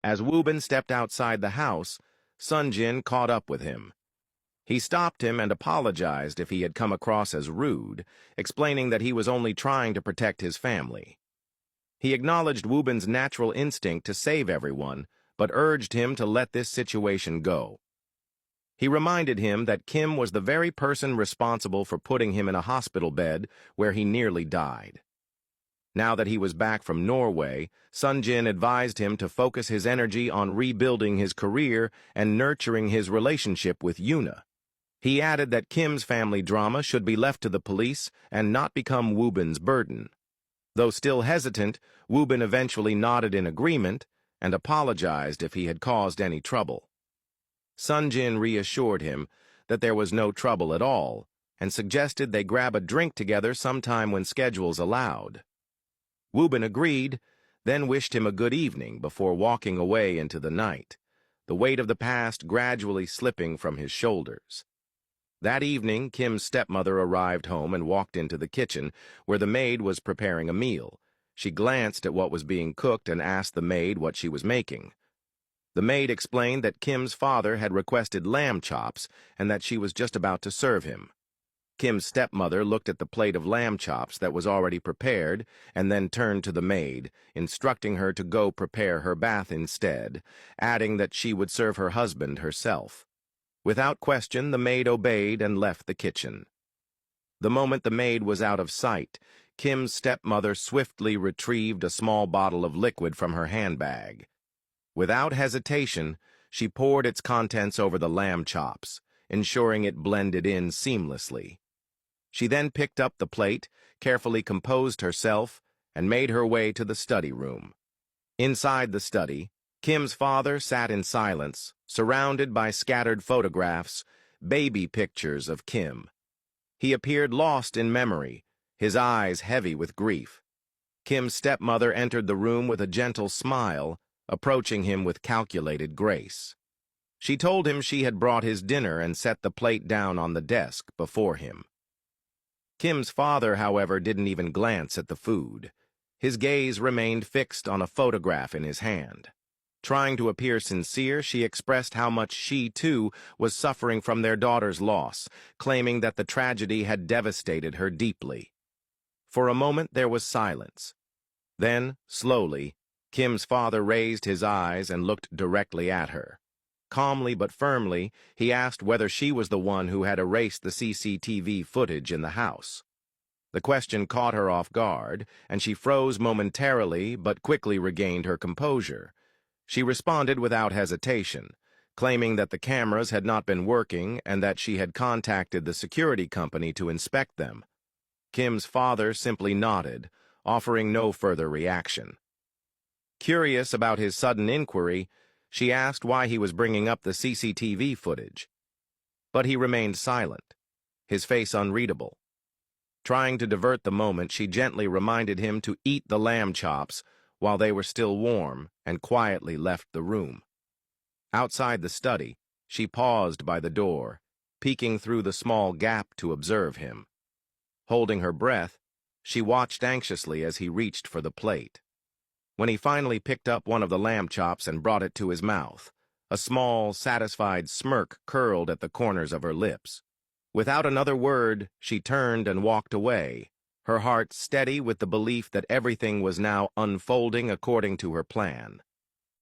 As Woobin stepped outside the house, Sonjin caught up with him. He stopped him and apologized if he had come across as rude, explaining that he was only trying to protect his family. He acknowledged Woobin's natural instinct to save everyone, but urged him to let this situation go. He reminded him that Kim was the very person responsible for putting him in a hospital bed where he nearly died. Now that he was back from Norway, Sonjin advised him to focus his energy on rebuilding his career and nurturing his relationship with Yuna. He added that Kim's family drama should be left to the police and not become Woobin's burden. Though still hesitant, Woobin eventually nodded in agreement and apologized if he had caused any trouble. Sonjin reassured him that there was no trouble at all and suggested they grab a drink together sometime when schedules allowed. Woobin agreed, then wished him a good evening before walking away into the night, the weight of the past gradually slipping from his shoulders. That evening, Kim's stepmother arrived home and walked into the kitchen, where the maid was preparing a meal. She glanced at what was being cooked and asked the maid what she was making. The maid explained that Kim's father had requested lamb chops and that she was just about to serve him. Kim's stepmother looked at the plate of lamb chops that was already prepared and then turned to the maid, instructing her to go prepare her bath instead, adding that she would serve her husband herself. Without question, the maid obeyed and left the kitchen. The moment the maid was out of sight, Kim's stepmother swiftly retrieved a small bottle of liquid from her handbag. Without hesitation, she poured its contents over the lamb chops, ensuring it blended in seamlessly. She then picked up the plate, carefully composed herself, and made her way to the study room. Inside the study, Kim's father sat in silence, surrounded by scattered photographs, baby pictures of Kim. He appeared lost in memory, his eyes heavy with grief. Kim's stepmother entered the room with a gentle smile, approaching him with calculated grace. She told him she had brought his dinner and set the plate down on the desk before him. Kim's father, however, didn't even glance at the food. His gaze remained fixed on a photograph in his hand. Trying to appear sincere, she expressed how much she, too, was suffering from their daughter's loss, claiming that the tragedy had devastated her deeply. For a moment there was silence. Then, slowly, Kim's father raised his eyes and looked directly at her. Calmly but firmly, he asked whether she was the one who had erased the CCTV footage in the house. The question caught her off guard, and she froze momentarily but quickly regained her composure. She responded without hesitation, claiming that the cameras had not been working and that she had contacted the security company to inspect them. Kim's father simply nodded, offering no further reaction. Curious about his sudden inquiry, she asked why he was bringing up the CCTV footage. But he remained silent, his face unreadable. Trying to divert the moment, she gently reminded him to eat the lamb chops while they were still warm and quietly left the room. Outside the study, she paused by the door, peeking through the small gap to observe him. Holding her breath, she watched anxiously as he reached for the plate. When he finally picked up one of the lamb chops and brought it to his mouth, a small, satisfied smirk curled at the corners of her lips. Without another word, she turned and walked away, her heart steady with the belief that everything was now unfolding according to her plan.